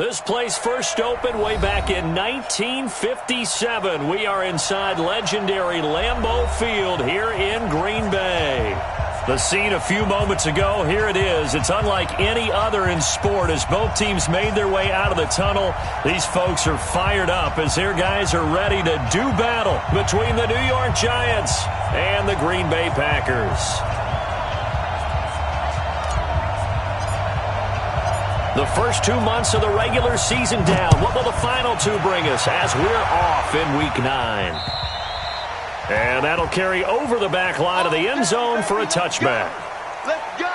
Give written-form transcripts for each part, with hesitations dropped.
This place first opened way back in 1957. We are inside legendary Lambeau Field here in Green Bay. The scene a few moments ago, here it is. It's unlike any other in sport as both teams made their way out of the tunnel. These folks are fired up as their guys are ready to do battle between the New York Giants and the Green Bay Packers. The first 2 months of the regular season down. What will the final two bring us as we're off in Week 9? And that'll carry over the back line of the end zone for a touchback. Let's go.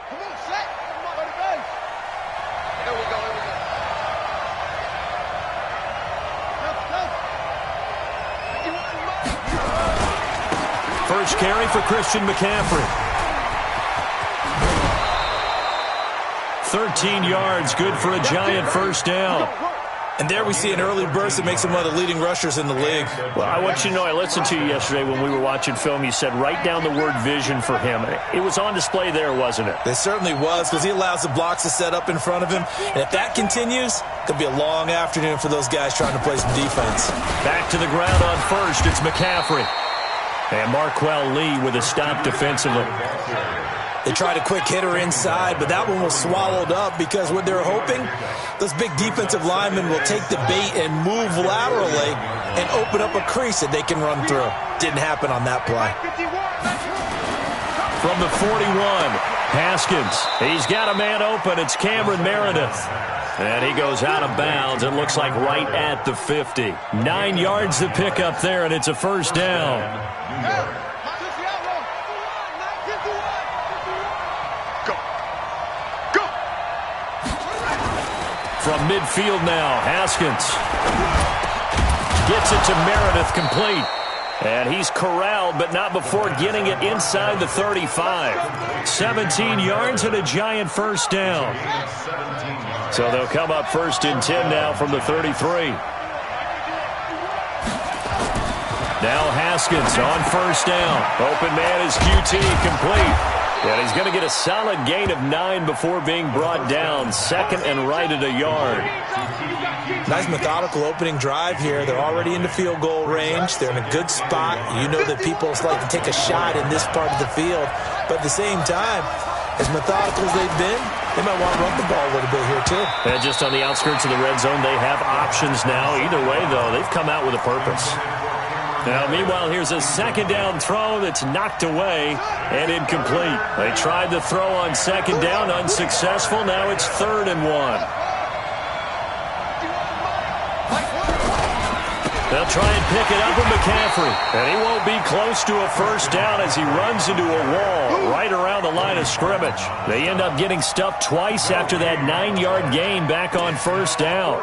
Come on, set. Come on, buddy, base. Here we go, here we go. Go. First carry for Christian McCaffrey. 13 yards, good for a Giant first down. And there we see an early burst that makes him one of the leading rushers in the league. Well, I want you to know, I listened to you yesterday when we were watching film. You said write down the word vision for him. It was on display there, wasn't it? It certainly was, because he allows the blocks to set up in front of him. And if that continues, it could be a long afternoon for those guys trying to play some defense. Back to the ground on first, it's McCaffrey. And Marquell Lee with a stop defensively. They tried a quick hitter inside, but that one was swallowed up because what they're hoping, those big defensive linemen will take the bait and move laterally and open up a crease that they can run through. Didn't happen on that play. From the 41, Haskins. He's got a man open. It's Cameron Meredith. And he goes out of bounds. It looks like right at the 50. 9 yards to pick up there, and it's a first down. From midfield now, Haskins gets it to Meredith, complete. And he's corralled, but not before getting it inside the 35. 17 yards and a Giant first down. So they'll come up first and 10 now from the 33. Now Haskins on first down. Open man is QT, complete. And he's going to get a solid gain of 9 before being brought down. Second and right at a yard. Nice methodical opening drive here. They're already into field goal range. They're in a good spot. You know that people like to take a shot in this part of the field. But at the same time, as methodical as they've been, they might want to run the ball a little bit here too. And just on the outskirts of the red zone, they have options now. Either way, though, they've come out with a purpose. Now, meanwhile, here's a second down throw that's knocked away and incomplete. They tried the throw on second down, unsuccessful. Now it's 3rd and 1. They'll try and pick it up with McCaffrey. And he won't be close to a first down as he runs into a wall right around the line of scrimmage. They end up getting stuffed twice after that 9-yard gain back on first down.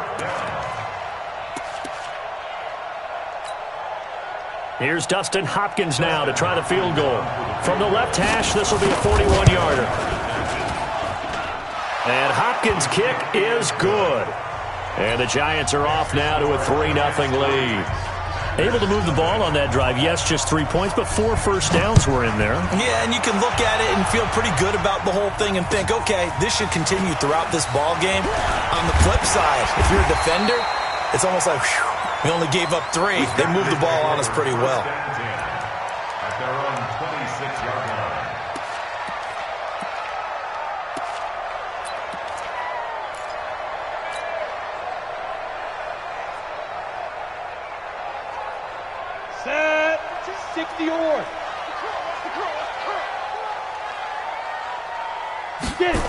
Here's Dustin Hopkins now to try the field goal. From the left hash, this will be a 41-yarder. And Hopkins' kick is good. And the Giants are off now to a 3-0 lead. Able to move the ball on that drive. Yes, just 3 points, but 4 first downs were in there. Yeah, and you can look at it and feel pretty good about the whole thing and think, okay, this should continue throughout this ball game. On the flip side, if you're a defender, it's almost like, whew, we only gave up 3. They moved the ball on us pretty well. At their own 26-yard line. Set. 60-yard. Get it.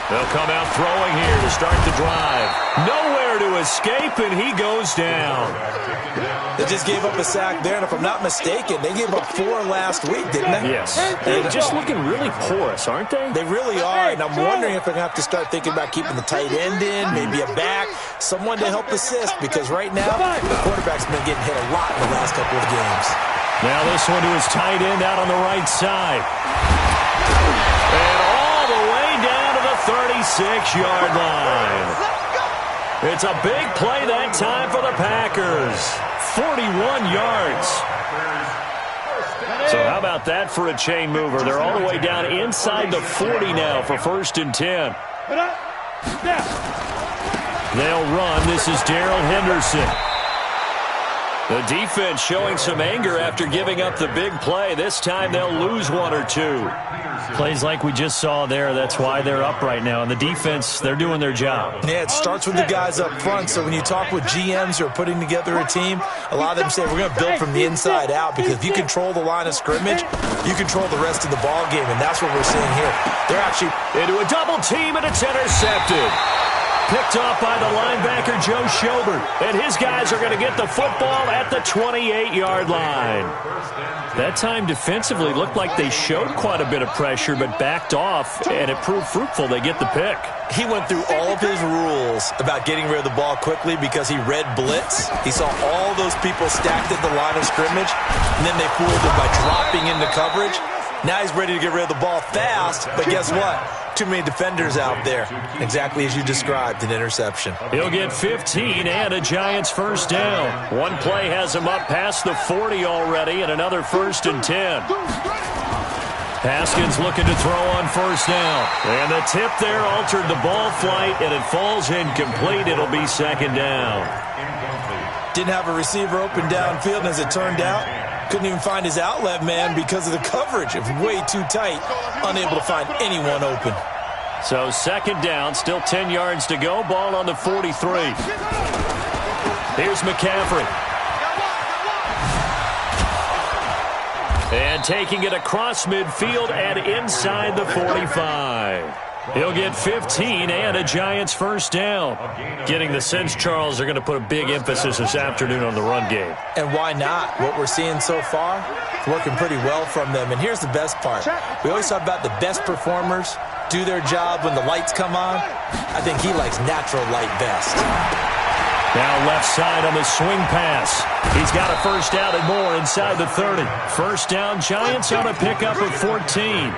They'll come out throwing here to start the drive. Nowhere to escape, and he goes down. They just gave up a sack there, and if I'm not mistaken, they gave up 4 last week, didn't they? Yes. They're just looking really porous, aren't they? They really are, and I'm wondering if they're going to have to start thinking about keeping the tight end in, maybe a back, someone to help assist, because right now, the quarterback's been getting hit a lot in the last couple of games. Now this one to his tight end out on the right side. And all the way down to the 36-yard line. It's a big play that time for the Packers. 41 yards. So how about about that for a chain mover? They're all the way down inside the 40 now for 1st and 10. They'll run. This is Darrell Henderson. The defense showing some anger after giving up the big play. This time they'll lose 1 or 2. Plays like we just saw there. That's why they're up right now. And the defense, they're doing their job. Yeah, it starts with the guys up front. So when you talk with GMs who are putting together a team, a lot of them say we're going to build from the inside out, because if you control the line of scrimmage, you control the rest of the ball game, and that's what we're seeing here. They're actually into a double team, and it's intercepted. Picked off by the linebacker, Joe Schobert. And his guys are going to get the football at the 28-yard line. That time defensively looked like they showed quite a bit of pressure but backed off, and it proved fruitful. They get the pick. He went through all of his rules about getting rid of the ball quickly because he read blitz. He saw all those people stacked at the line of scrimmage, and then they fooled him by dropping into coverage. Now he's ready to get rid of the ball fast, but guess what? Too many defenders out there. Exactly as you described, an interception. He'll get 15 and a Giants 1st down. One play has him up past the 40 already, and another 1st and 10. Haskins looking to throw on 1st down. And the tip there altered the ball flight, and it falls incomplete. It'll be 2nd down. Didn't have a receiver open downfield, and as it turned out, couldn't even find his outlet man because of the coverage. It was way too tight, unable to find anyone open. So 2nd down, still 10 yards to go. Ball on the 43. Here's McCaffrey. And taking it across midfield and inside the 45. He'll get 15 and a Giants 1st down. Getting the sense, Charles, they're going to put a big emphasis this afternoon on the run game. And why not? What we're seeing so far, it's working pretty well from them. And here's the best part. We always talk about the best performers do their job when the lights come on. I think he likes natural light best. Now left side on the swing pass. He's got a 1st down and more inside the 30. 1st down, Giants on a pickup of 14.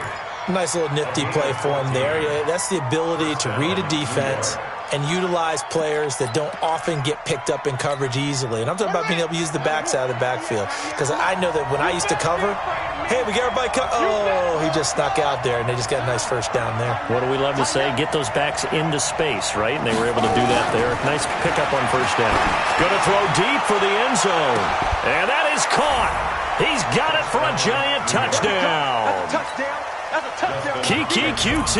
Nice little nifty play for him there. Yeah, that's the ability to read a defense and utilize players that don't often get picked up in coverage easily. And I'm talking about being able to use the backs out of the backfield. Because I know that when I used to cover, hey, we got everybody oh, he just snuck out there, and they just got a nice 1st down there. What do we love to say? Get those backs into space, right? And they were able to do that there. Nice pickup on 1st down. Going to throw deep for the end zone. And that is caught. He's got it for a Giant touchdown. Kiki QT,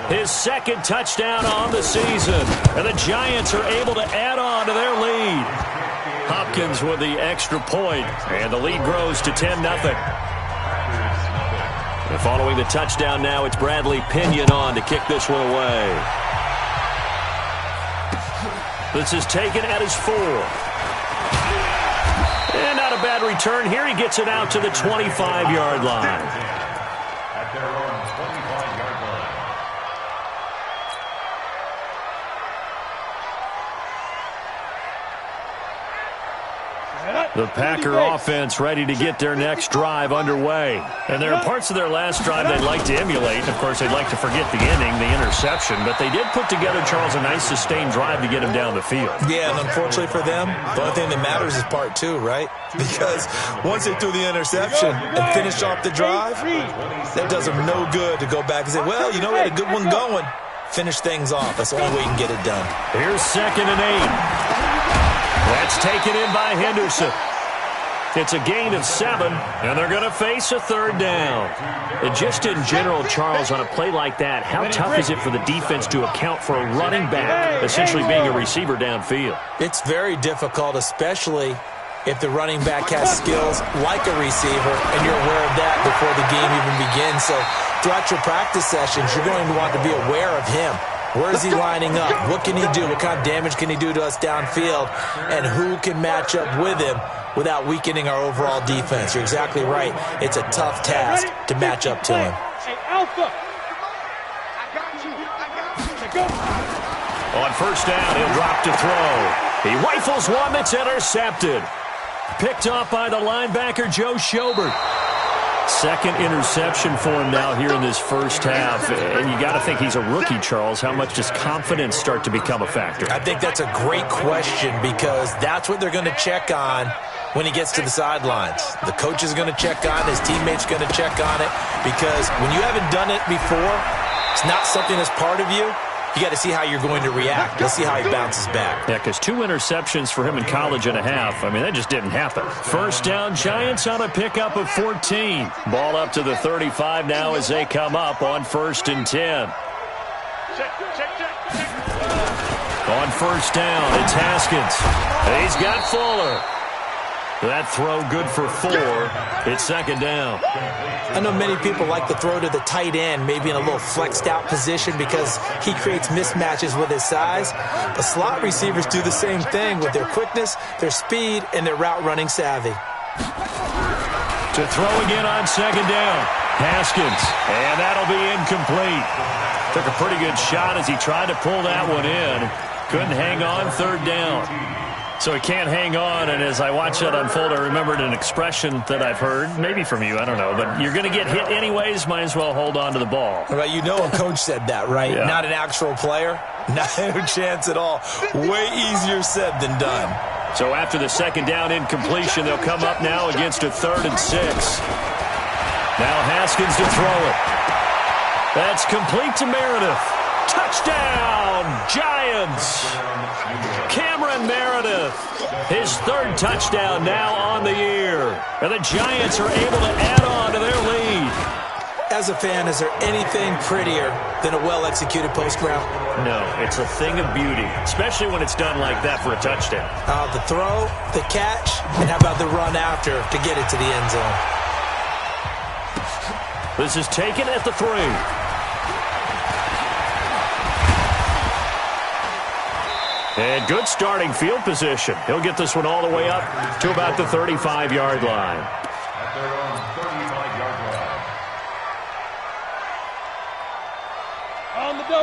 his 2nd touchdown on the season. And the Giants are able to add on to their lead. Hopkins with the extra point, and the lead grows to 10-0. And following the touchdown now, it's Bradley Pinion on to kick this one away. This is taken at his 4. And not a bad return here. He gets it out to the 25-yard line. Their own 25-yard line. The Packer offense ready to get their next drive underway. And there are parts of their last drive they'd like to emulate. And, of course, they'd like to forget the inning, the interception. But they did put together, Charles, a nice sustained drive to get him down the field. Yeah, and unfortunately for them, the only thing that matters is part 2, right? Because once they threw the interception and finished off the drive, that does them no good to go back and say, well, you know, we had a good one going. Finish things off. That's the only way you can get it done. Here's 2nd and 8. That's taken in by Henderson. It's a gain of 7, and they're going to face a 3rd down. And just in general, Charles, on a play like that, how tough is it for the defense to account for a running back essentially being a receiver downfield? It's very difficult, especially if the running back has skills like a receiver, and you're aware of that before the game even begins. So throughout your practice sessions, you're going to want to be aware of him. Where is he lining up? What can he do? What kind of damage can he do to us downfield? And who can match up with him without weakening our overall defense? You're exactly right. It's a tough task to match up to him. Hey, Alpha. I got you. On 1st down, he'll drop to throw. He rifles one that's intercepted. Picked off by the linebacker, Joe Schobert. 2nd interception for him now here in this 1st half. And you got to think he's a rookie, Charles. How much does confidence start to become a factor? I think that's a great question, because that's what they're going to check on when he gets to the sidelines. The coach is going to check on it. His teammates going to check on it, because when you haven't done it before, it's not something that's part of you. You got to see how you're going to react. Let's see how he bounces back. Yeah, because 2 interceptions for him in college and a half. I mean, that just didn't happen. First down, Giants on a pickup of 14. Ball up to the 35 now as they come up on 1st and 10. On first down, it's Haskins. He's got Fuller. That throw good for 4. It's 2nd down. I know many people like to throw to the tight end, maybe in a little flexed out position because he creates mismatches with his size. But slot receivers do the same thing with their quickness, their speed, and their route running savvy. To throw again on 2nd down. Haskins, and that'll be incomplete. Took a pretty good shot as he tried to pull that one in. Couldn't hang on 3rd down. So he can't hang on, and as I watched that unfold, I remembered an expression that I've heard, maybe from you, I don't know, but you're going to get hit anyways, might as well hold on to the ball. Right, you know a coach said that, right? Yeah. Not an actual player. Not a chance at all. Way easier said than done. So after the 2nd down incompletion, they'll come up now against a 3rd and 6. Now Haskins to throw it. That's complete to Meredith. Touchdown, Giants! Cameron Meredith, his 3rd touchdown now on the year. And the Giants are able to add on to their lead. As a fan, is there anything prettier than a well-executed post route? No, it's a thing of beauty, especially when it's done like that for a touchdown. The throw, the catch, and how about the run after to get it to the end zone? This is taken at the 3. And good starting field position. He'll get this one all the way up to about the 35-yard line. At their own 35-yard line.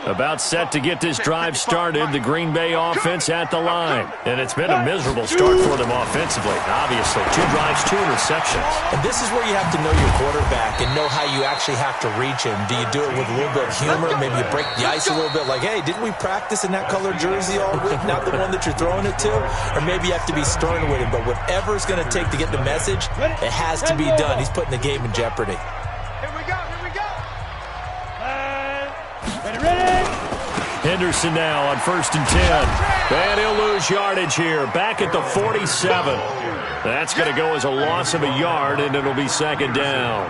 About set to get this drive started, the Green Bay offense at the line. And it's been a miserable start for them offensively. Obviously, 2 drives, 2 interceptions. And this is where you have to know your quarterback and know how you actually have to reach him. Do you do it with a little bit of humor? Maybe you break the ice a little bit like, hey, didn't we practice in that colored jersey all week? Not the one that you're throwing it to? Or maybe you have to be stern with him. But whatever it's going to take to get the message, it has to be done. He's putting the game in jeopardy. Here we go, here we go. Ready. Henderson now on 1st and 10. And he'll lose yardage here. Back at the 47. That's going to go as a loss of a yard, and it'll be 2nd down.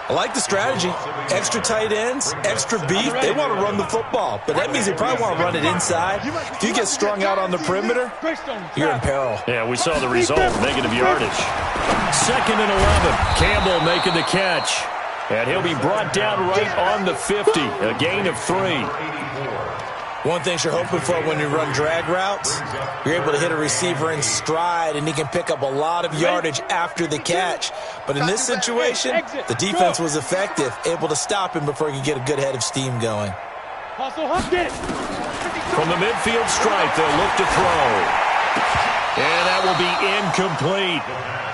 I like the strategy. Extra tight ends, extra beef. They want to run the football, but that means they probably want to run it inside. If you get strung out on the perimeter, you're in peril. Yeah, we saw the result, negative yardage. 2nd and 11. Campbell making the catch. And he'll be brought down right on the 50. A gain of 3. One thing you're hoping for when you run drag routes, you're able to hit a receiver in stride, and he can pick up a lot of yardage after the catch. But in this situation, the defense was effective, able to stop him before he could get a good head of steam going. From the midfield stripe, they'll look to throw. And that will be incomplete.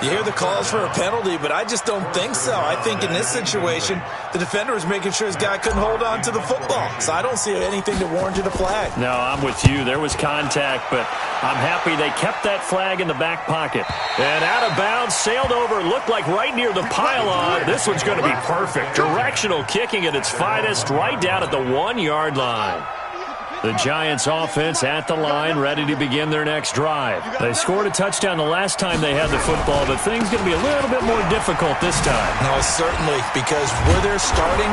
You hear the calls for a penalty, but I just don't think so. I think in this situation, the defender was making sure his guy couldn't hold on to the football. So I don't see anything that warranted a flag. No, I'm with you. There was contact, but I'm happy they kept that flag in the back pocket. And out of bounds, sailed over, looked like right near the pylon. This one's going to be perfect. Directional kicking at its finest, right down at the 1-yard line. The Giants offense at the line, ready to begin their next drive. They scored a touchdown the last time they had the football, but things going to be a little bit more difficult this time. No, certainly, because where they're starting,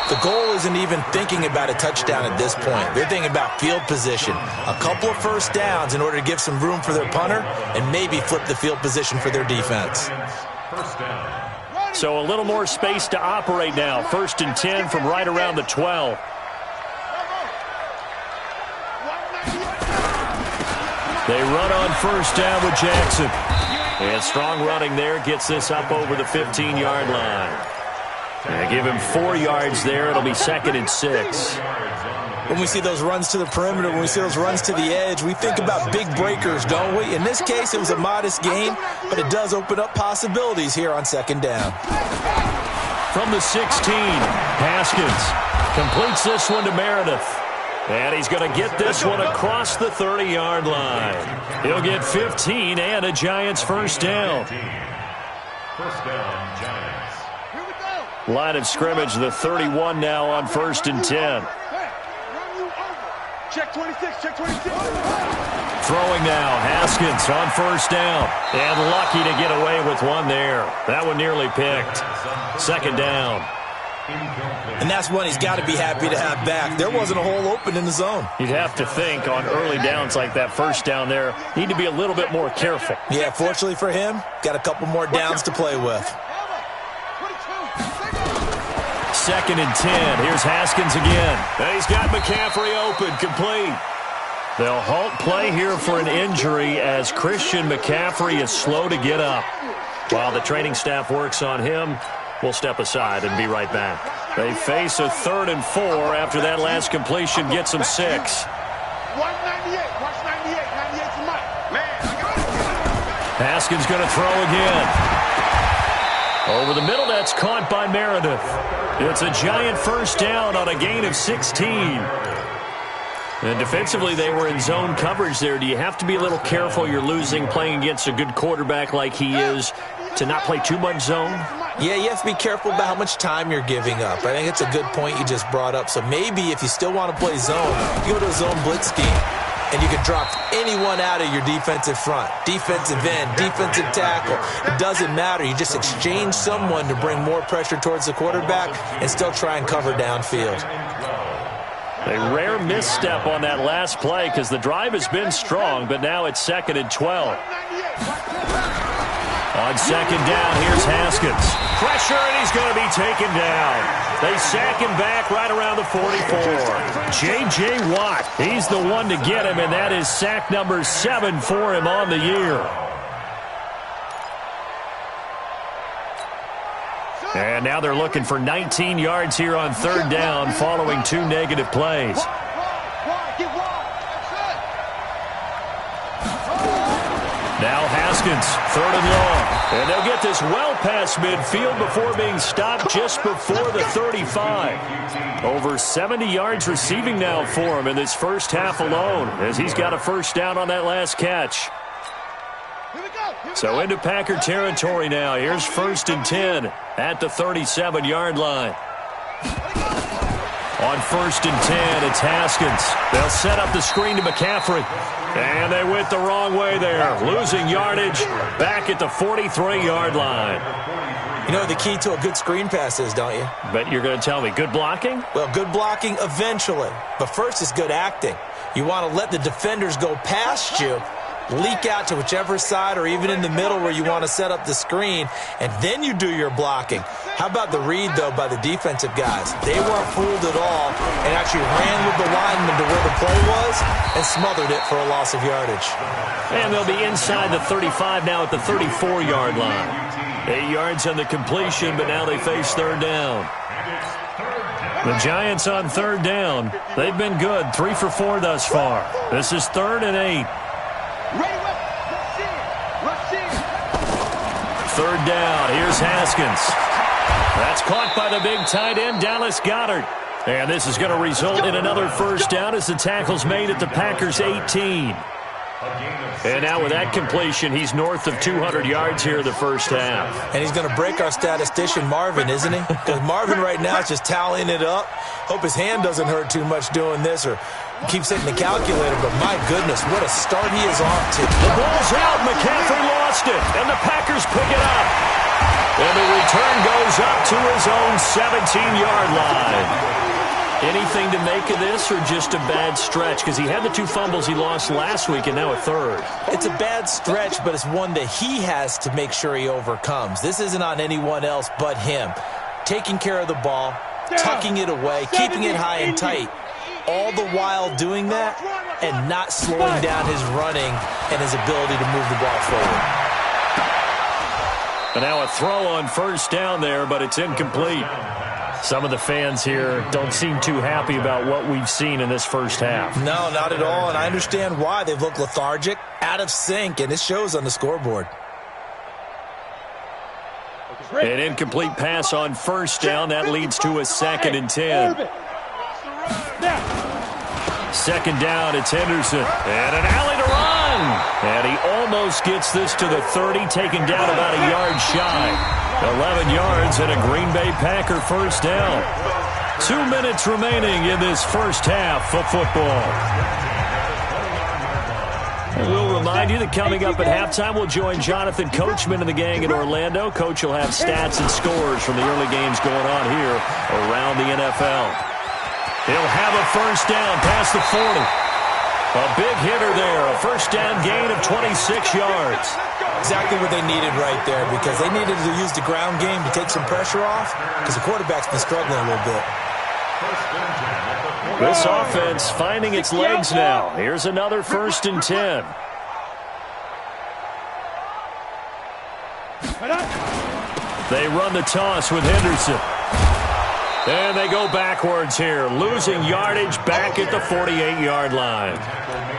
the goal isn't even thinking about a touchdown at this point. They're thinking about field position, a couple of first downs in order to give some room for their punter and maybe flip the field position for their defense. First down. So a little more space to operate now. 1st and 10 from right around the 12. They run on 1st down with Jackson. And strong running there gets this up over the 15-yard line. And give him 4 yards there. It'll be 2nd and 6. When we see those runs to the perimeter, when we see those runs to the edge, we think about big breakers, don't we? In this case, it was a modest gain, but it does open up possibilities here on 2nd down. From the 16, Haskins completes this one to Meredith. And he's going to get this one across the 30-yard line. He'll get 15 and a Giants first down. First down, Giants. Line of scrimmage, the 31 now on 1st and 10. Check 26, check 26. Throwing now, Haskins on 1st down. And lucky to get away with one there. That one nearly picked. 2nd down. And that's one he's got to be happy to have back. There wasn't a hole open in the zone. You'd have to think on early downs like that, 1st down there, need to be a little bit more careful. Yeah, fortunately for him, got a couple more downs to play with. 2nd and 10. Here's Haskins again. And he's got McCaffrey open, complete. They'll halt play here for an injury as Christian McCaffrey is slow to get up. While the training staff works on him, we'll step aside and be right back. They face a 3rd and 4 after that last completion gets them 6. 198. Watch 98. 98's the mic. Man, I got it. Haskins going to throw again. Over the middle, that's caught by Meredith. It's a Giant first down on a gain of 16. And defensively, they were in zone coverage there. Do you have to be a little careful? You're losing playing against a good quarterback like he is to not play too much zone? Yeah, you have to be careful about how much time you're giving up. I think it's a good point you just brought up. So maybe if you still want to play zone, you go to a zone blitz scheme, and you can drop anyone out of your defensive front. Defensive end, defensive tackle. It doesn't matter. You just exchange someone to bring more pressure towards the quarterback and still try and cover downfield. A rare misstep on that last play because the drive has been strong, but now it's 2nd and 12. On 2nd down, here's Haskins. Pressure, and he's going to be taken down. They sack him back right around the 44. J.J. Watt, he's the one to get him, and that is sack number 7 for him on the year. And now they're looking for 19 yards here on 3rd down following 2 negative plays. Now Haskins, 3rd and long. And they'll get this well past midfield before being stopped just before the 35. Over 70 yards receiving now for him in this first half alone as he's got a first down on that last catch. So into Packer territory now. Here's 1st and 10 at the 37-yard line. On 1st and 10, it's Haskins. They'll set up the screen to McCaffrey. And they went the wrong way there. Losing yardage back at the 43-yard line. You know what the key to a good screen pass is, don't you? But you're going to tell me, good blocking? Well, good blocking eventually. But first is good acting. You want to let the defenders go past you, leak out to whichever side or even in the middle where you want to set up the screen, and then you do your blocking. How about the read, though, by the defensive guys? They weren't fooled at all and actually ran with the lineman to where the play was and smothered it for a loss of yardage. And they'll be inside the 35 now at the 34-yard line. 8 yards on the completion, but now they face 3rd down. The Giants on 3rd down. They've been good, 3 for 4 thus far. This is 3rd and 8. 3rd down. Here's Haskins. That's caught by the big tight end, Dallas Goedert. And this is going to result in another first down as the tackle's made at the Packers' 18. And now with that completion, he's north of 200 yards here in the first half. And he's going to break our statistician, Marvin, isn't he? Because Marvin right now is just tallying it up. Hope his hand doesn't hurt too much doing this or keeps hitting the calculator. But my goodness, what a start he is off to. The ball's out. McCaffrey lost it. And the Packers pick it up. And the return goes up to his own 17-yard line. Anything to make of this or just a bad stretch? Because he had the 2 fumbles he lost last week and now a 3rd. It's a bad stretch, but it's one that he has to make sure he overcomes. This isn't on anyone else but him. Taking care of the ball, tucking it away, keeping it high and tight. All the while doing that and not slowing down his running and his ability to move the ball forward. And now a throw on first down there, but it's incomplete. Some of the fans here don't seem too happy about what we've seen in this first half. No, not at all, and I understand why. They've looked lethargic, out of sync, and it shows on the scoreboard. An incomplete pass on first down. That leads to a 2nd and 10. second down, it's Henderson. And an alley to run. And he almost gets this to the 30, taken down about a yard shy. 11 yards and a Green Bay Packer first down. 2 minutes remaining in this first half of football. We'll remind you that coming up at halftime, we'll join Jonathan Coachman and the gang in Orlando. Coach will have stats and scores from the early games going on here around the NFL. He'll have a first down past the 40. A big hitter there, a first down gain of 26 yards. Exactly what they needed right there, because they needed to use the ground game to take some pressure off, because the quarterback's been struggling a little bit. This offense finding its legs now. Here's another 1st and 10. They run the toss with Henderson. And they go backwards here, losing yardage back at the 48-yard line.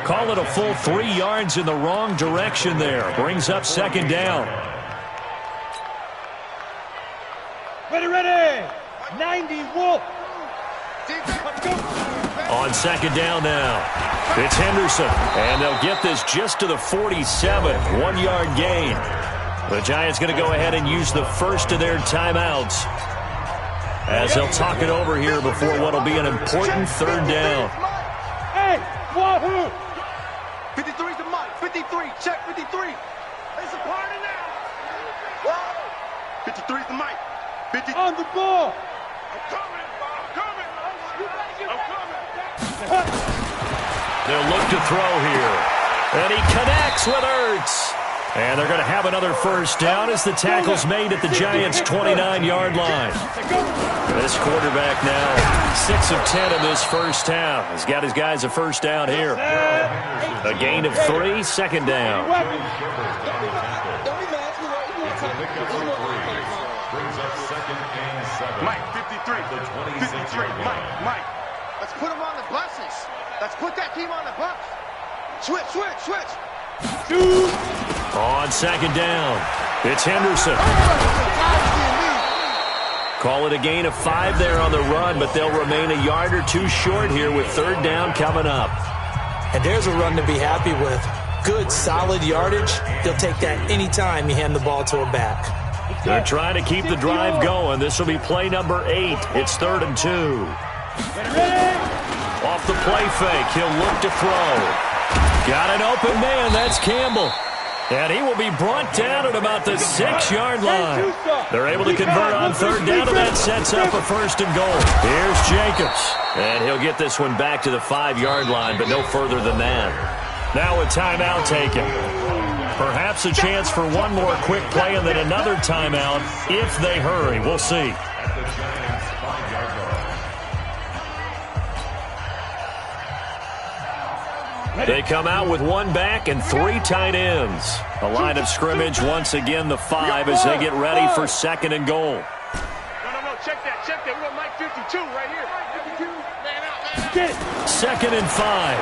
Call it a full 3 yards in the wrong direction there. Brings up second down. Ready. 90, Wolf. On second down now, it's Henderson. And they'll get this just to the 47, 1-yard gain. The Giants going to go ahead and use the first of their timeouts, as they'll talk it over here before what will be an important third down. Hey, wahoo! 53 is the mic. 53, check 53. It's a party now. Whoa! 53 is the mic. 50 on the ball. I'm coming. They'll look to throw here. And he connects with Ertz. And they're going to have another first down as the tackle's made at the Giants' 29-yard line. This quarterback now 6 of 10 in this first half. He's got his guys a first down here. A gain of 3, second down. Mike, 53. 53. Mike. Let's put him on the buses. Let's put that team on the bus. Switch. On second down, it's Henderson. Call it a gain of 5 there on the run, but they'll remain a yard or 2 short here with third down coming up. And there's a run to be happy with. Good, solid yardage. He'll take that anytime you hand the ball to a back. They're trying to keep the drive going. This will be play number 8. It's 3rd and 2. Off the play fake, he'll look to throw. Got an open man, that's Campbell. And he will be brought down at about the 6-yard line. They're able to convert on third down, and that sets up a 1st and goal. Here's Jacobs. And he'll get this one back to the 5-yard line, but no further than that. Now a timeout taken. Perhaps a chance for one more quick play and then another timeout if they hurry. We'll see. They come out with 1 back and 3 tight ends. A line of scrimmage, once again, the 5 as they get ready for 2nd and goal. No, check that. We got Mike 52 right here. 52. Man out. 2nd and 5.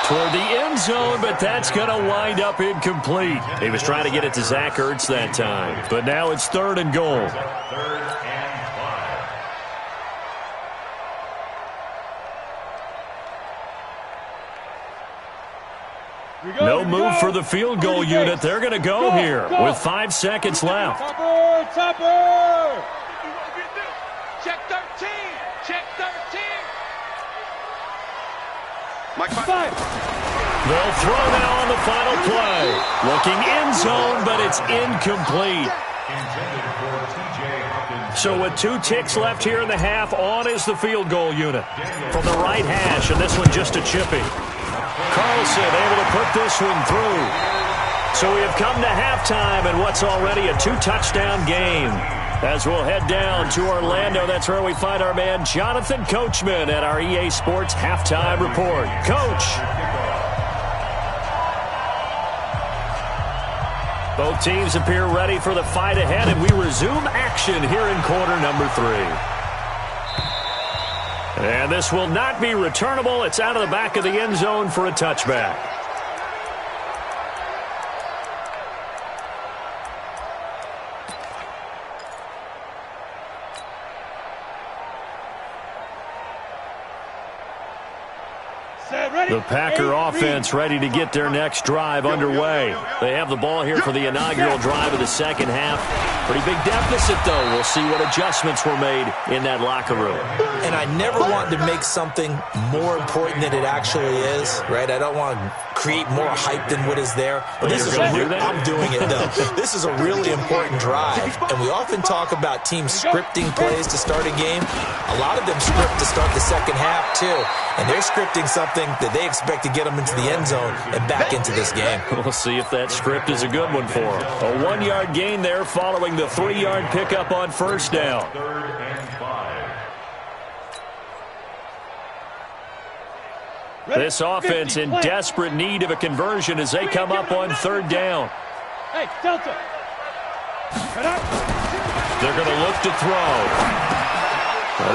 Toward the end zone, but that's going to wind up incomplete. He was trying to get it to Zach Ertz that time, but now it's 3rd and goal. No move for the field goal unit. They're going to go here with 5 seconds left. Topper. Check 13. Mike 5. They'll throw now on the final play. Looking end zone, but it's incomplete. So with 2 ticks left here in the half, on is the field goal unit from the right hash, and this one just a chippy. Carlson able to put this one through. So we have come to halftime and what's already a 2-touchdown game. As we'll head down to Orlando, that's where we find our man Jonathan Coachman at our EA Sports Halftime Report. Coach. Both teams appear ready for the fight ahead, and we resume action here in quarter number 3. And this will not be returnable. It's out of the back of the end zone for a touchback. The Packer offense ready to get their next drive underway. They have the ball here for the inaugural drive of the second half. Pretty big deficit, though. We'll see what adjustments were made in that locker room. And I never want to make something more important than it actually is, right? I don't want to create more hype than what is there. But this is I'm doing it, though. This is a really important drive. And we often talk about teams scripting plays to start a game. A lot of them script to start the second half, too. And they're scripting something that they expect to get them into the end zone and back into this game. We'll see if that script is a good one for them. A 1-yard gain there following the 3-yard pickup on first down. 3rd and 5. This offense in desperate need of a conversion as they come up on 3rd down. Hey, Delta. They're going to look to throw.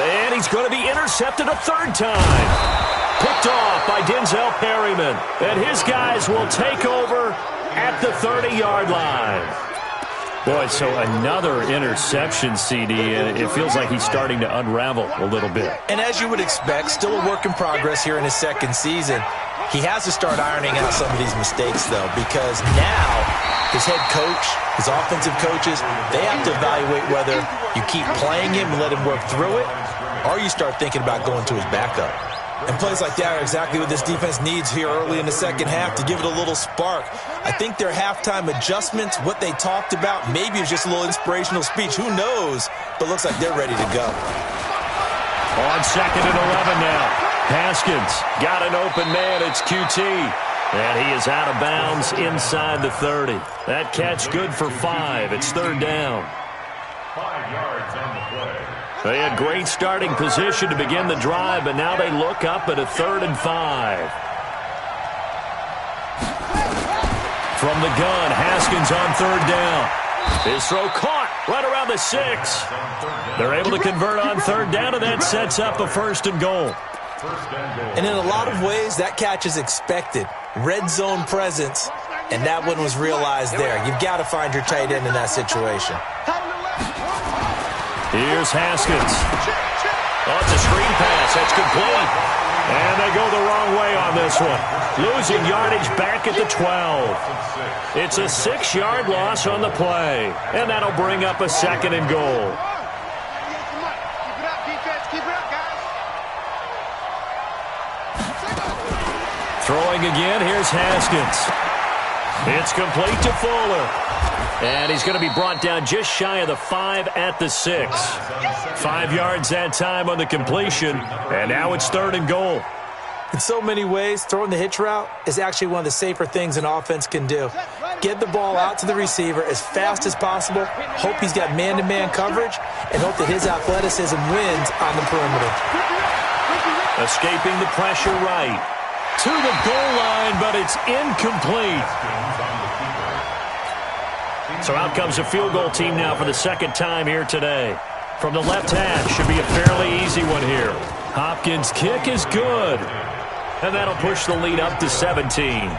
And he's going to be intercepted a 3rd time. Picked off by Denzel Perryman. And his guys will take over at the 30-yard line. Boy, so another interception, CD, and it feels like he's starting to unravel a little bit. And as you would expect, still a work in progress here in his second season. He has to start ironing out some of these mistakes, though, because now his head coach, his offensive coaches, they have to evaluate whether you keep playing him and let him work through it, or you start thinking about going to his backup. And plays like that are exactly what this defense needs here early in the second half to give it a little spark. I think their halftime adjustments, what they talked about, maybe it was just a little inspirational speech. Who knows? But looks like they're ready to go. On 2nd and 11 now. Haskins got an open man. It's QT. And he is out of bounds inside the 30. That catch good for 5. It's 3rd down. 5 yards on the play. They had great starting position to begin the drive, but now they look up at a 3rd and 5. From the gun, Haskins on 3rd down. His throw caught right around the 6. They're able to convert on 3rd down, and that sets up a 1st and goal. And in a lot of ways, that catch is expected. Red zone presence, and that one was realized there. You've got to find your tight end in that situation. Here's Haskins. Oh, it's a screen pass. That's complete. And they go the wrong way on this one. Losing yardage back at the 12. It's a 6-yard loss on the play. And that'll bring up a 2nd and goal. Throwing again, here's Haskins. It's complete to Fuller. And he's going to be brought down just shy of the 5 at the 6. 5 yards that time on the completion. And now it's 3rd and goal. In so many ways, throwing the hitch route is actually one of the safer things an offense can do. Get the ball out to the receiver as fast as possible, hope he's got man-to-man coverage, and hope that his athleticism wins on the perimeter. Escaping the pressure right. To the goal line, but it's incomplete. So out comes a field goal team now for the 2nd time here today. From the left hash, should be a fairly easy one here. Hopkins' kick is good. And that'll push the lead up to 17.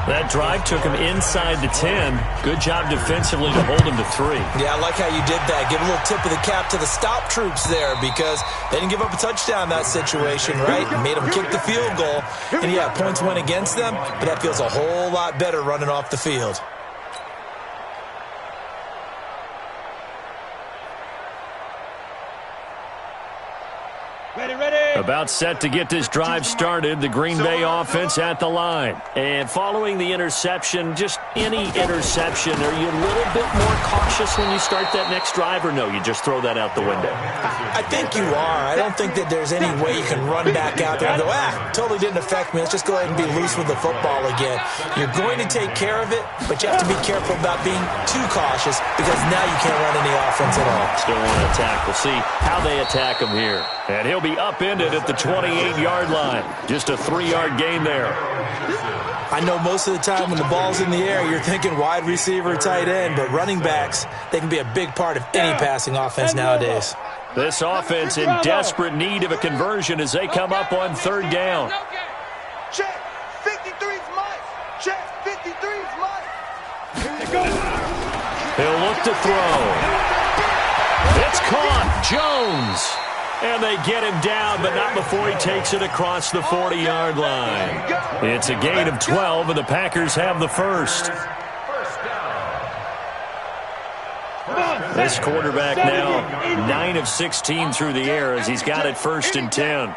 That drive took him inside the 10. Good job defensively to hold him to 3. Yeah, I like how you did that. Give a little tip of the cap to the stop troops there because they didn't give up a touchdown in that situation, right? Made them kick the field goal. And yeah, points went against them, but that feels a whole lot better running off the field. About set to get this drive started, the Green Bay offense at the line. And following the interception, just any interception, are you a little bit more cautious when you start that next drive, or no, you just throw that out the window? I think you are. I don't think that there's any way you can run back out there and go, totally didn't affect me. Let's just go ahead and be loose with the football again. You're going to take care of it, but you have to be careful about being too cautious because now you can't run any offense at all. Still want to attack. We'll see how they attack him here. And he'll be upended at the 28-yard line. Just a 3-yard gain there. I know most of the time when the ball's in the air, you're thinking wide receiver, tight end, but running backs, they can be a big part of any passing offense nowadays. This offense in desperate need of a conversion as they come up on 3rd down. Check, 53's Mike. Check, 53's Mike. He'll look to throw. It's caught. Jones. And they get him down, but not before he takes it across the 40-yard line. It's a gain of 12, and the Packers have the first. This quarterback now 9 of 16 through the air as he's got it 1st and 10.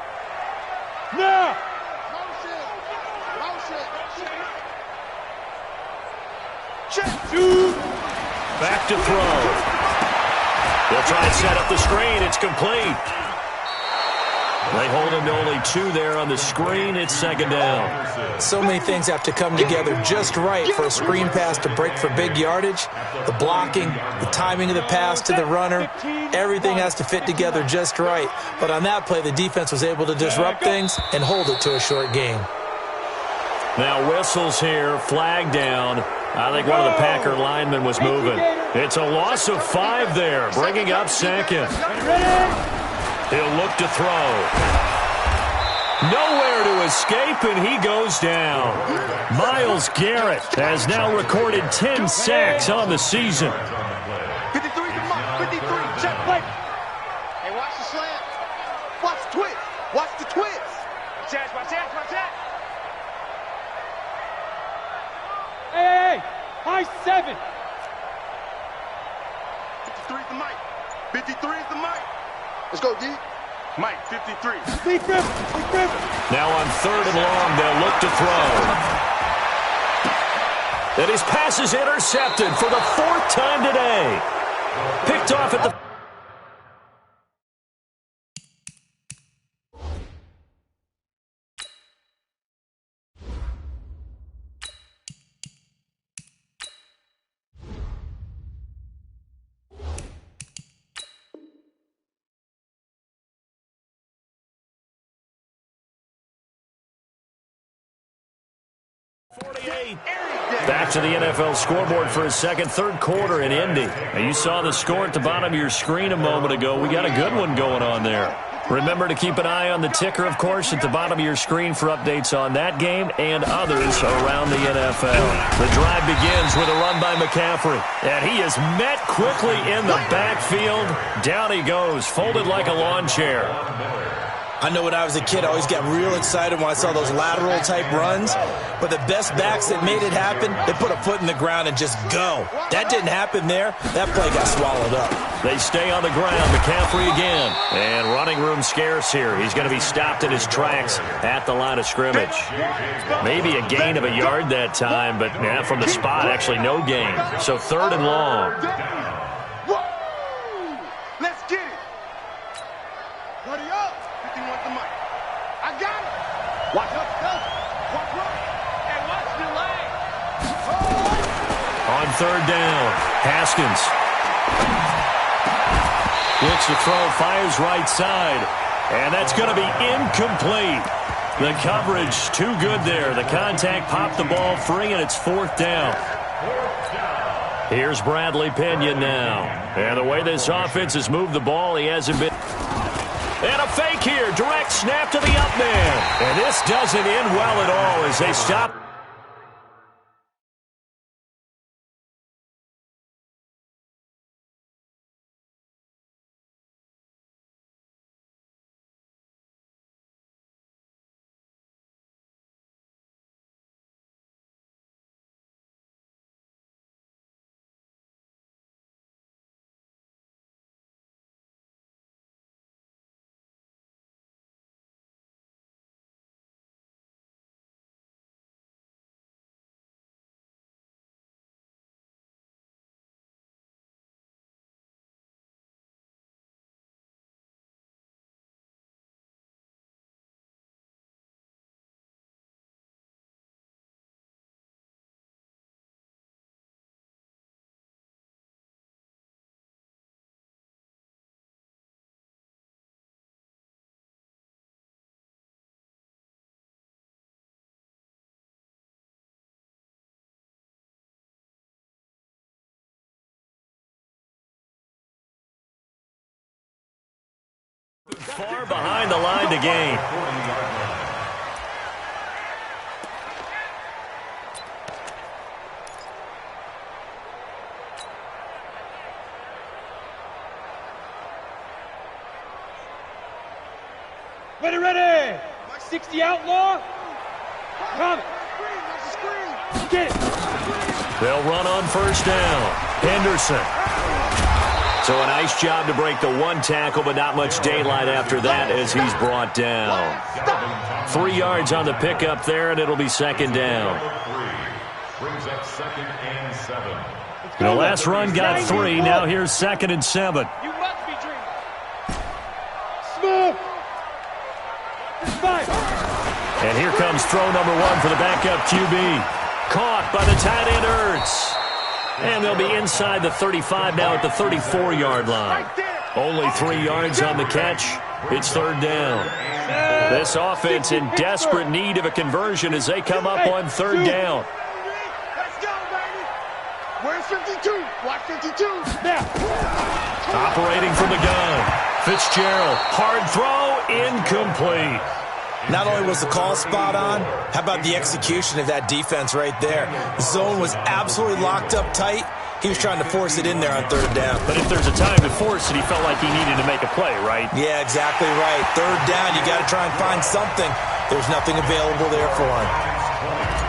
Back to throw. They'll try and set up the screen. It's complete. They hold him to only 2 there on the screen. It's 2nd down. So many things have to come together just right for a screen pass to break for big yardage. The blocking, the timing of the pass to the runner, everything has to fit together just right. But on that play, the defense was able to disrupt things and hold it to a short gain. Now whistles here, flag down. I think one of the Packer linemen was moving. It's a loss of 5 there, bringing up 2nd. He'll look to throw. Nowhere to escape, and he goes down. Myles Garrett has now recorded 10 sacks on the season. 53 to Mike. 53. Check play. Hey, watch the slant. Watch the twist. Watch the twist. Watch that. Hey, high 7. 53 is the Mike. 53 is the Mike. Let's go, D. Mike, 53. Now on 3rd and long, they'll look to throw. And his pass is intercepted for the 4th time today. Picked off at the... Back to the NFL scoreboard for a second, 3rd quarter in Indy. Now you saw the score at the bottom of your screen a moment ago. We got a good one going on there. Remember to keep an eye on the ticker, of course, at the bottom of your screen for updates on that game and others around the NFL. The drive begins with a run by McCaffrey, and he is met quickly in the backfield. Down he goes, folded like a lawn chair. I know when I was a kid, I always got real excited when I saw those lateral-type runs. But the best backs that made it happen, they put a foot in the ground and just go. That didn't happen there. That play got swallowed up. They stay on the ground. McCaffrey again. And running room scarce here. He's going to be stopped in his tracks at the line of scrimmage. Maybe a gain of a yard that time, but yeah, from the spot, actually no gain. So 3rd and long. Let's get it. Ready up. 51 to Mike. I got it. Watch up. Watch right. And watch the leg. On 3rd down, Haskins. Looks to throw, fires right side. And that's going to be incomplete. The coverage too good there. The contact popped the ball free, and it's 4th down. Here's Bradley Pinion now. And the way this offense has moved the ball, he hasn't been... And a fake here. Direct snap to the up man. And this doesn't end well at all as they stop. Far behind the line to gain. Ready. 60 outlaw. Come. Get it. They'll run on first down. Henderson. So a nice job to break the one tackle, but not much daylight after that as he's brought down. 3 yards on the pickup there, and it'll be second down. Brings up 2nd and 7. The last run got 3. Now here's 2nd and 7. You must be dreaming. Smooth. Five. And here comes throw number 1 for the backup QB. Caught by the tight end Ertz. And they'll be inside the 35 now at the 34-yard line. Only 3 yards on the catch. It's third down. This offense in desperate need of a conversion as they come up on third down. Let's go, baby. Where's 52? Watch 52. Now. Operating from the gun. Fitzgerald. Hard throw. Incomplete. Not only was the call spot on, how about the execution of that defense right there? The zone was absolutely locked up tight. He was trying to force it in there on third down. But if there's a time to force it, he felt like he needed to make a play, right? Yeah, exactly right. Third down, you got to try and find something. There's nothing available there for him.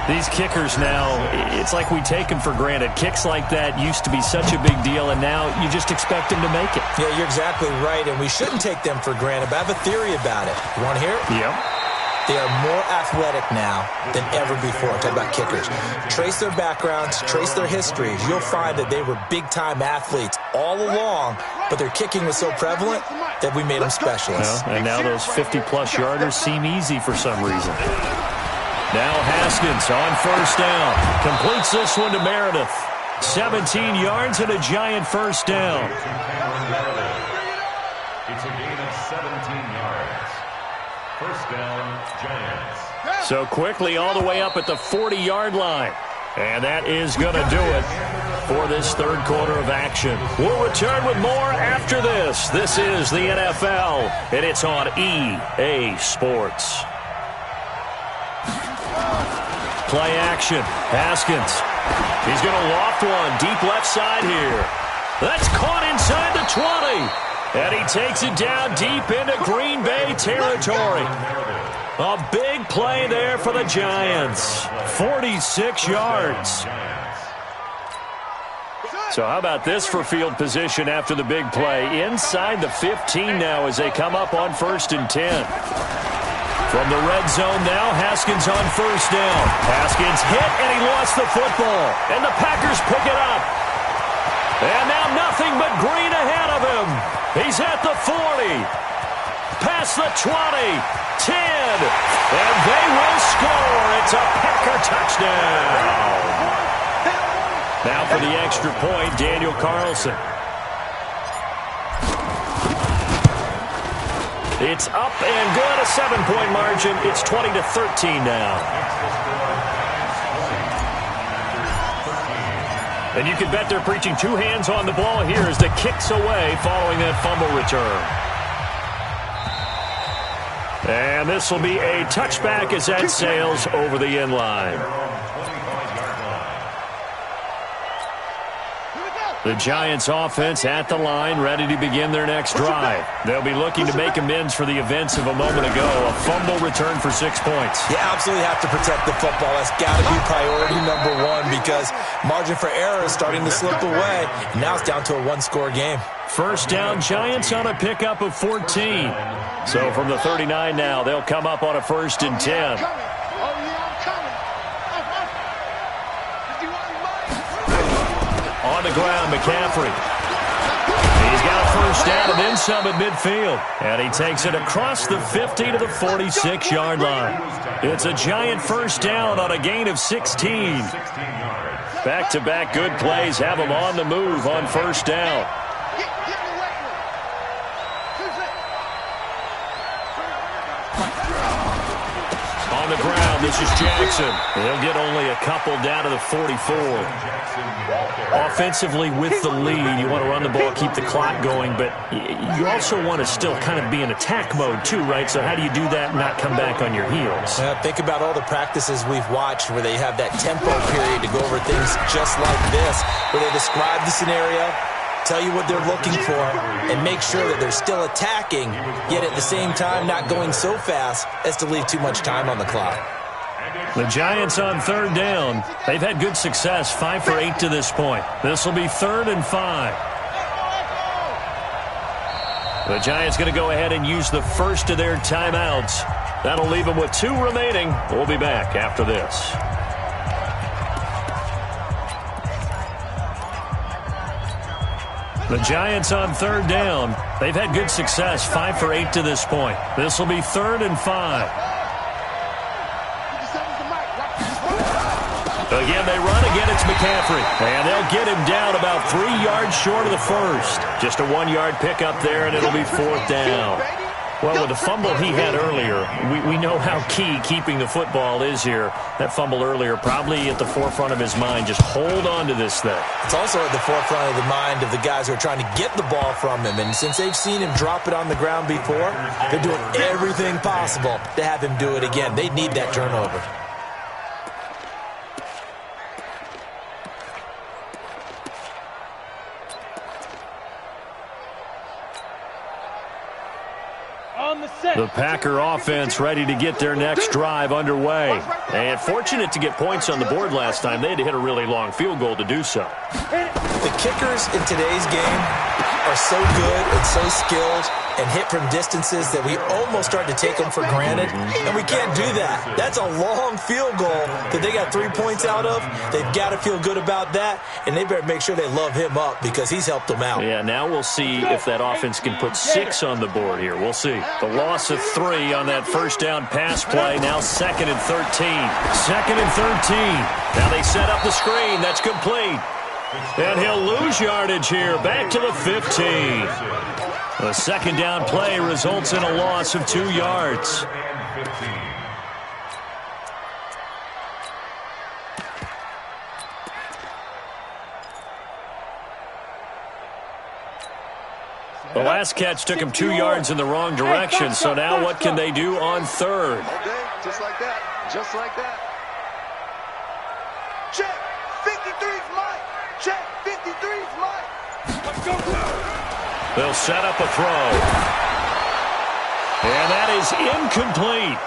These kickers now, it's like we take them for granted. Kicks like that used to be such a big deal, and now you just expect them to make it. Yeah, you're exactly right, and we shouldn't take them for granted, but I have a theory about it. You want to hear it? Yep. They are more athletic now than ever before. Talk about kickers. Trace their backgrounds, trace their histories. You'll find that they were big-time athletes all along, but their kicking was so prevalent that we made them specialists. Well, and now those 50-plus yarders seem easy for some reason. Now Haskins on first down. Completes this one to Meredith. 17 yards and a giant first down. It's a gain of 17 yards. First down, Giants. So quickly all the way up at the 40-yard line. And that is going to do it for this third quarter of action. We'll return with more after this. This is the NFL, and it's on EA Sports. Play action. Haskins. He's going to loft one deep left side here. That's caught inside the 20. And he takes it down deep into Green Bay territory. A big play there for the Giants. 46 yards. So how about this for field position after the big play? Inside the 15 now as they come up on 1st and 10. From the red zone now, Haskins on first down. Haskins hit, and he lost the football. And the Packers pick it up. And now nothing but green ahead of him. He's at the 40. Past the 20. 10. And they will score. It's a Packer touchdown. Now for the extra point, Daniel Carlson. It's up and good, a 7-point margin. It's 20-13 now. And you can bet they're preaching 2 hands on the ball here as the kick's away following that fumble return. And this will be a touchback as that sails over the end line. The Giants offense at the line, ready to begin their next drive. They'll be looking to make amends for the events of a moment ago. A fumble return for 6 points. You absolutely have to protect the football. That's got to be priority number 1 because margin for error is starting to slip away. Now it's down to a 1-score game. First down, Giants on a pickup of 14. So from the 39 now, they'll come up on a 1st and 10. On the ground, McCaffrey. He's got a first down and then some at midfield. And he takes it across the 50 to the 46-yard line. It's a giant first down on a gain of 16. Back-to-back good plays have him on the move on first down. On the ground, this is Jackson. He'll get only a couple down to the 44. Offensively with the lead, you want to run the ball, keep the clock going, but you also want to still kind of be in attack mode too, right? So how do you do that and not come back on your heels? Think about all the practices we've watched where they have that tempo period to go over things just like this, where they describe the scenario, tell you what they're looking for, and make sure that they're still attacking, yet at the same time not going so fast as to leave too much time on the clock. The Giants on third down. They've had good success, 5 for 8 to this point. This will be 3rd and 5. The Giants going to go ahead and use the first of their timeouts. That'll leave them with 2 remaining. We'll be back after this. The Giants on third down. They've had good success, 5 for 8 to this point. This will be 3rd and 5. Again, they run again. It's McCaffrey. And they'll get him down about 3 yards short of the first. Just a 1-yard pickup there, and it'll be 4th down. Well, with the fumble he had earlier, we know how key keeping the football is here. That fumble earlier probably at the forefront of his mind. Just hold on to this thing. It's also at the forefront of the mind of the guys who are trying to get the ball from him. And since they've seen him drop it on the ground before, they're doing everything possible to have him do it again. They need that turnover. The Packer offense ready to get their next drive underway. And fortunate to get points on the board last time. They had to hit a really long field goal to do so. The kickers in today's game are so good and so skilled and hit from distances that we almost start to take them for granted, and we can't do that. That's a long field goal that they got 3 points out of. They've got to feel good about that, and they better make sure they love him up because he's helped them out. Yeah, now we'll see if that offense can put 6 on the board here. We'll see. The loss of 3 on that first down pass play. Now 2nd and 13. 2nd and 13. Now they set up the screen. That's complete. And he'll lose yardage here. Back to the 15. The second down play results in a loss of 2 yards. The last catch took him 2 yards in the wrong direction, so now what can they do on third? Okay, just like that. Just like that. Check. 53's mine. Check. 53's mine. Let's go. They'll set up a throw. And that is incomplete.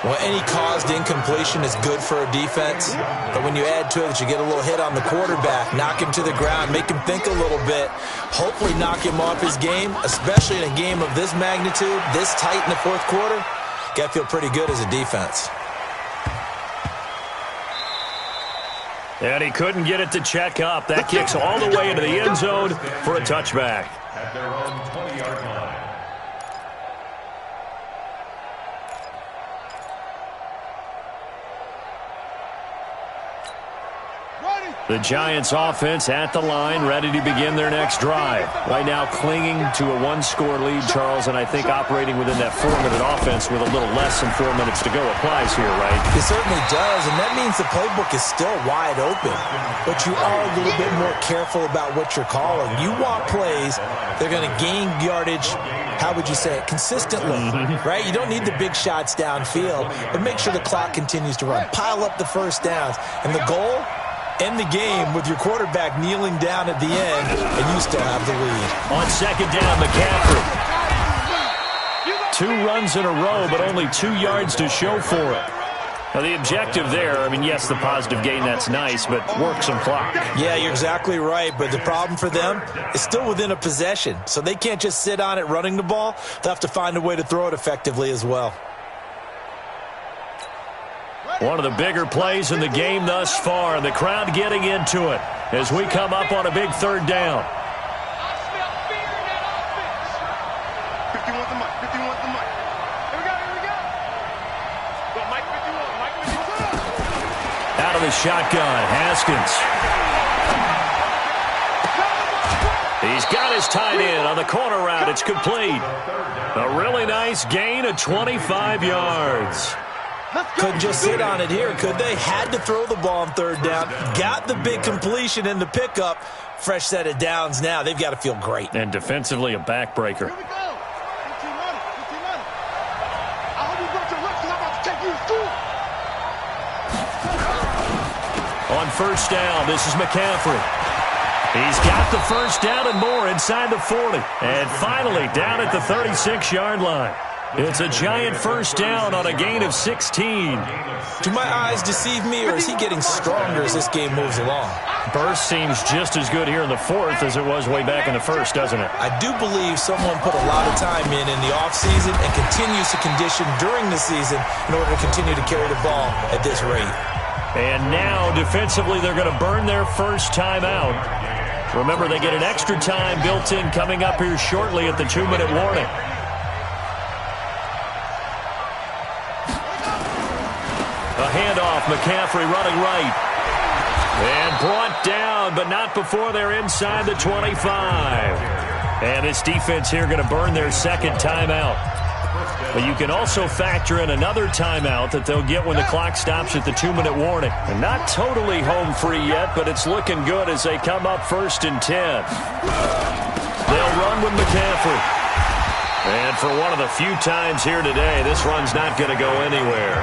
Well, any caused incompletion is good for a defense, but when you add to it that you get a little hit on the quarterback, knock him to the ground, make him think a little bit, hopefully knock him off his game, especially in a game of this magnitude, this tight in the fourth quarter, got to feel pretty good as a defense. And he couldn't get it to check up. That kicks all the way into the end zone for a touchback. At their own 20-yard line. The Giants offense at the line, ready to begin their next drive. Right now clinging to a 1-score lead, Charles, and I think operating within that 4-minute offense with a little less than 4 minutes to go applies here, right? It certainly does, and that means the playbook is still wide open. But you are a little bit more careful about what you're calling. You want plays that are going to gain yardage, how would you say it, consistently, right? You don't need the big shots downfield, but make sure the clock continues to run. Pile up the first downs, and the goal, end the game with your quarterback kneeling down at the end, and you still have the lead. On second down, McCaffrey. 2 runs in a row, but only 2 yards to show for it. Now, the objective there, I mean, yes, the positive gain, that's nice, but work some clock. Yeah, you're exactly right, but the problem for them is still within a possession, so they can't just sit on it running the ball. They'll have to find a way to throw it effectively as well. One of the bigger plays in the game thus far. The crowd getting into it as we come up on a big third down. 51's the mic. 51's the mic. Here we go. Here we go. Go, Mike 51. Mike 51. Out of the shotgun, Haskins. He's got his tight end on the corner route. It's complete. A really nice gain of 25 yards. Couldn't just sit on it here, could they? Had to throw the ball on third down. Got the big completion in the pickup. Fresh set of downs now. They've got to feel great. And defensively, a backbreaker. Here we go. 15 money. 15 money. I hope you brought your lunch because I'm about to take you to school. On first down, this is McCaffrey. He's got the first down and more inside the 40. And finally down at the 36-yard line. It's a Giant first down on a gain of 16. Do my eyes deceive me, or is he getting stronger as this game moves along? Burst seems just as good here in the fourth as it was way back in the first, doesn't it? I do believe someone put a lot of time in the offseason and continues to condition during the season in order to continue to carry the ball at this rate. And now, defensively, they're going to burn their first timeout. Remember, they get an extra time built in coming up here shortly at the 2-minute warning. A handoff, McCaffrey running right. And brought down, but not before they're inside the 25. And this defense here going to burn their second timeout. But you can also factor in another timeout that they'll get when the clock stops at the 2-minute warning. And not totally home free yet, but it's looking good as they come up 1st and 10. They'll run with McCaffrey. And for one of the few times here today, this run's not going to go anywhere.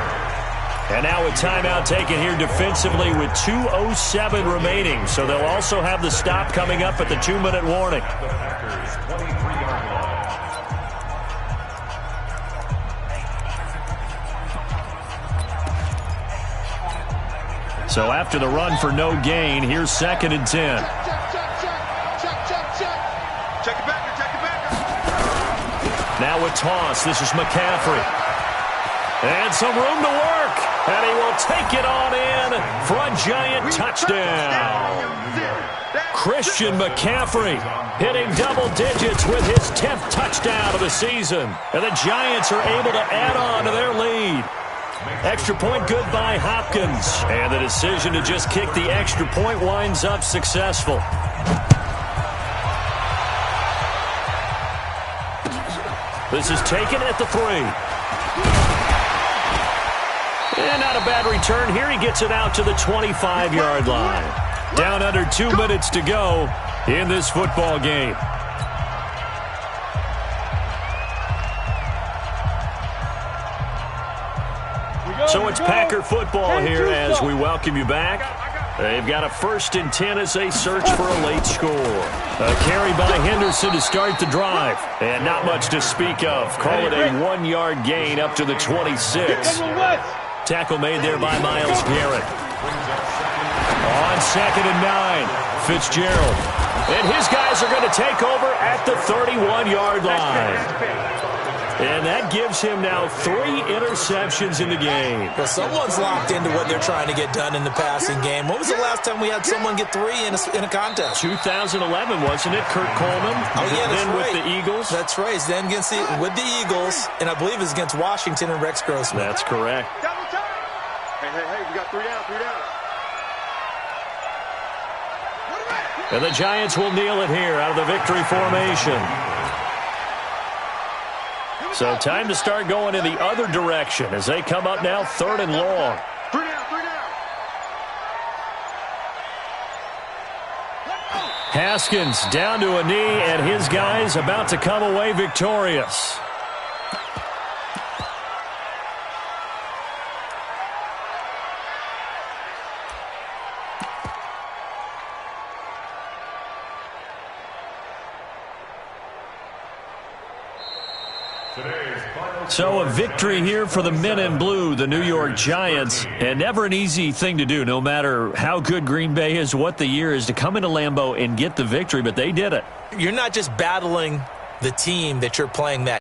And now a timeout taken here defensively with 2:07 remaining. So they'll also have the stop coming up at the 2-minute warning. So after the run for no gain, here's 2nd and 10. Check it back, check it back. Now a toss. This is McCaffrey. And some room to work. And he will take it on in for a Giant touchdown. Christian McCaffrey hitting double digits with his 10th touchdown of the season. And the Giants are able to add on to their lead. Extra point good by Hopkins. And the decision to just kick the extra point winds up successful. This is taken at the 3. And not a bad return here. He gets it out to the 25-yard line. Down under 2 minutes to go in this football game. So it's Packer football here as we welcome you back. They've got a 1st and 10 as they search for a late score. A carry by Henderson to start the drive. And not much to speak of. Call it a 1-yard gain up to the 26. Tackle made there by Myles Garrett. On 2nd and 9, Fitzgerald. And his guys are going to take over at the 31-yard line. And that gives him now 3 interceptions in the game. Well, someone's locked into what they're trying to get done in the passing game. When was the last time we had someone get 3 in a contest? 2011, wasn't it? Kurt Coleman. Oh, yeah, that's then right. With the Eagles. That's right. He's then with the Eagles, and I believe it's against Washington and Rex Grossman. That's correct. Double time. Hey, we got 3 down, 3 down. And the Giants will kneel it here out of the victory formation. So time to start going in the other direction as they come up now 3rd and long. 3 down, 3 down. Haskins down to a knee, and his guys about to come away victorious. So a victory here for the men in blue, the New York Giants, and never an easy thing to do, no matter how good Green Bay is, what the year is, to come into Lambeau and get the victory, but they did it. You're not just battling the team that you're playing that